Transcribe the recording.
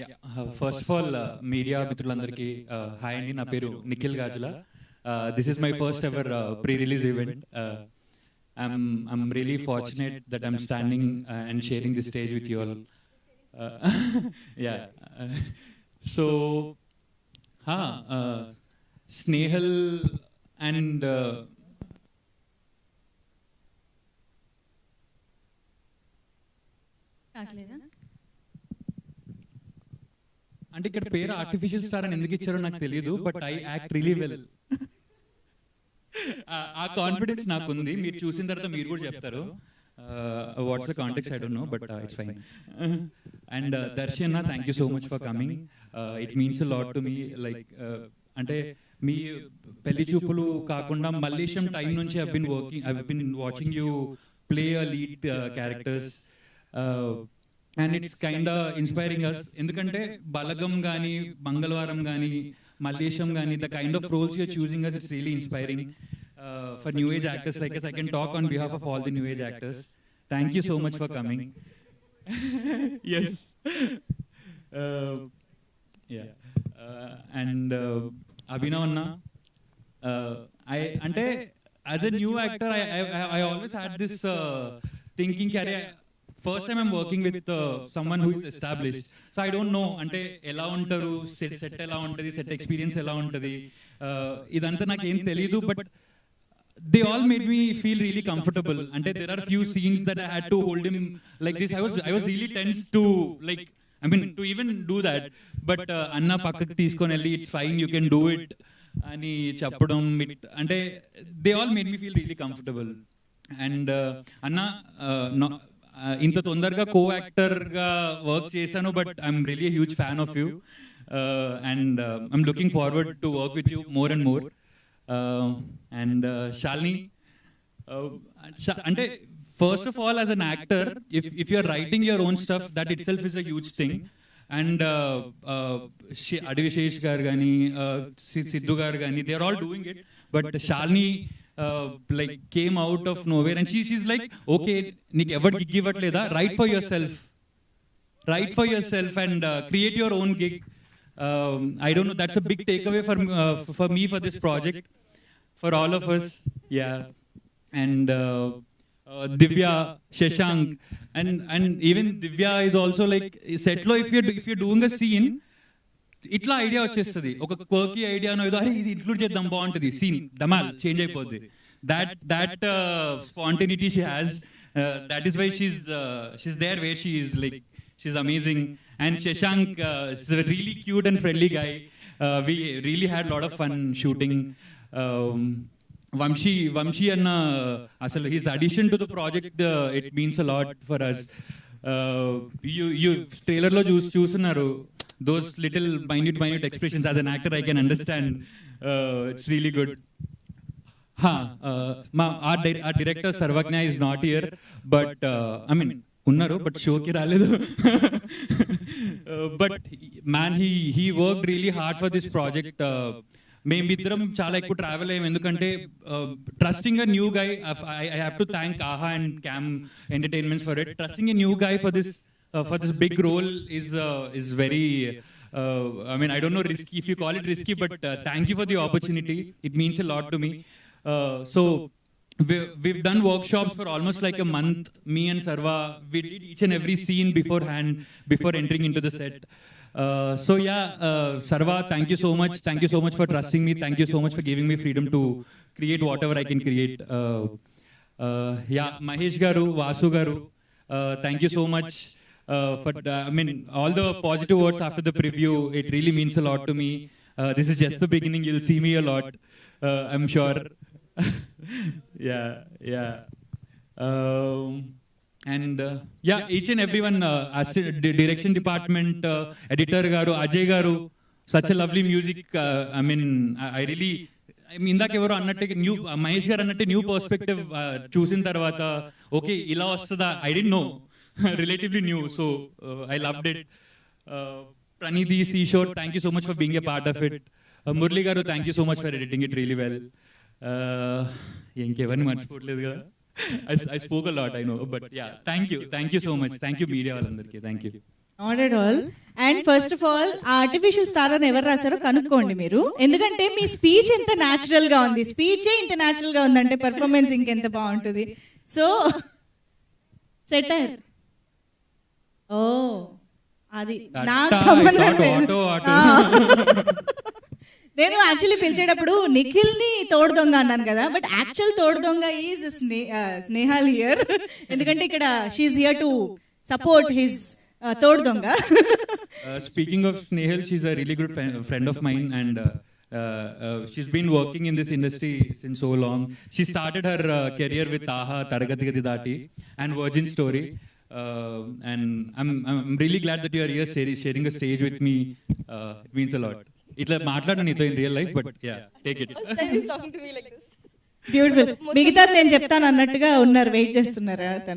Yeah. First of all, media మిత్రులందరికీ hi అండి. నా పేరు నిఖిల్ గాజుల. This is my first ever pre-release event. I'm really fortunate that I'm standing and sharing this stage with you all. Yeah. So, Snehal and అంటే ఇక్కడ పేరు artificial star అని ఎందుకు ఇచ్చారో నాకు తెలియదు, but I act really well. ఆ confidence నాకు ఉంది. మీరు చూసిన తర్వాత మీరు కూడా చెప్తారు. What's the context I don't know, but it's fine. And Darshana, thank you so much for coming. It means a lot to me. Like అంటే మీ పెళ్లి చూపులు కాకుండా మల్లేశం టైం నుంచి I been watching you play a lead characters. And it's kind inspiring us. ఎందుకంటే బలగం కానీ, మంగళవారం కానీ, మల్లేశం కానీ, the kind of roles you're choosing us, it's really inspiring for new age actors like us. I can talk on behalf of all the new age actors. Thank you so much for coming. Yes. And Abhinav anna, అంటే as a new actor I always had this thinking career. First time I'm working with someone who is established, so I don't know అంటే ఎలా ఉంటారు, set ఎలా ఉంటుంది, set experience ఎలా ఉంటుంది, ఇదంతా నాకు ఏం తెలియదు. But they all made me feel really comfortable. అంటే there are few scenes that I had to hold him like this. I was really tense to, like, I mean, to even do that. But అన్న పక్కకి తీసుకొని వెళ్ళి it's fine, you can do it అని చెప్పడం, అంటే they all made me feel really comfortable. And అన్న, ఇంత తొందరగా కో యాక్టర్గా వర్క్ చేశాను, but I'm really huge fan of you. And I'm looking forward to work with you more and more. And Shalini, అంటే first of all as an actor, if you are writing your own stuff, that itself is a huge thing. And అడవి శేష్ గారు కానీ, సిద్ధు గారు కానీ, they are all doing it. But Shalini like came out of nowhere and she's like, okay, నీకు ఎవరు gig ఇవ్వట్లేదా, write for yourself and create your own gig. I don't know, that's a big takeaway for me for this project, for all of us. Yeah. And Divya, Shashank, and even Divya is also like, set lo if you're doing a scene, ఇట్లా idea వచ్చేస్తుంది, ఒక quirky ఐడియానో ఏదో, అరే ఇది include చేద్దాం బాగుంటుంది, scene Dhamaal change అయిపోద్ది. that spontaneity she has, that is why she's there where she is. Like, she's amazing. And Shashank is a really cute and friendly guy. We really had a lot of fun shooting. Vamshi anna, asalu his addition to the project, it means a lot for us. You trailer lo చూస్తున్నారు, those little minute expressions. As an actor I can understand. It's really good. Our director Sarvagnya is not here, but I mean unnaru, but show ki raledu. But man, he worked really hard for this project. మేమిద్దరం చాలా ఎక్కువ travel అయ్యాం, ఎందుకంటే trusting a new guy, I have to thank AHA and CAM Entertainments for it. Trusting a new guy for this big role is very I mean, I don't know, risky, if you call it risky, but thank you for the opportunity. It means a lot to me. So we've done workshops for almost like a month. Me and Sarva, we did each and every scene beforehand, before entering into the set. So yeah, Sarva, thank you so much. Thank you so much for trusting me. Thank you so much for giving me freedom to create whatever I can create. Yeah, Mahesh garu, Vasu garu, thank you so much for I mean, all the positive words after the preview. It really means a lot to me. This is just the beginning. You'll see me a lot, I'm sure. Yeah. And yeah, each and everyone, direction department, editor garu, Ajay garu, such a lovely music. I mean, I really, ఇందాక ఎవరో అన్నట్టు new Mahesh గారు అన్నట్టు new perspective చూసిన తర్వాత, okay ఇలా వస్తుందా, I don't no, relatively new. So I loved it. Pranidhi, Seashore, thank you so much for being a part of it. Murli garu, thank you so much for editing it really well. ఇంకెవరిని మర్చిపోవట్లేదు కదా. I spoke a lot, I know, but yeah, thank you so much. Thank you media వాళ్ళందరికీ. Thank you. Not at all. And first of all ఆ artificial star అని ఎవరు రాశారో కనుక్కోండి మీరు, ఎందుకంటే మీ స్పీచ్ ఎంత న్యాచురల్ గా ఉంది, స్పీచే ఇంత న్యాచురల్ గా ఉందంటే పర్ఫార్మెన్స్ ఇంకెంత బాగుంటుంది. సో సెటర్ ఓ అది నాకు సంబంధం లేదు. నేను యాక్చువల్లీ పిలిచేటప్పుడు నిఖిల్ ని తోడు దొంగ అన్నాను కదా, బట్ యాక్చువల్ తోడు దొంగ ఈజ్ స్నేహల్ హియర్, ఎందుకంటే ఇక్కడ she here to support his తోడు దొంగ. Speaking of Snehal, she's a really good friend of mine, and she's been working in this industry since so long. She started her career with Taha, Taragati Gadi Dati, and Virgin Story. And I'm really glad that you are here sharing a stage with me. It means a lot. Itla మాట్లాడను నీతో in real life, but yeah, take it. Beautiful. మిగతా నేను చెప్తాను అన్నట్టుగా ఉన్నారు, wait చేస్తున్నారా తను.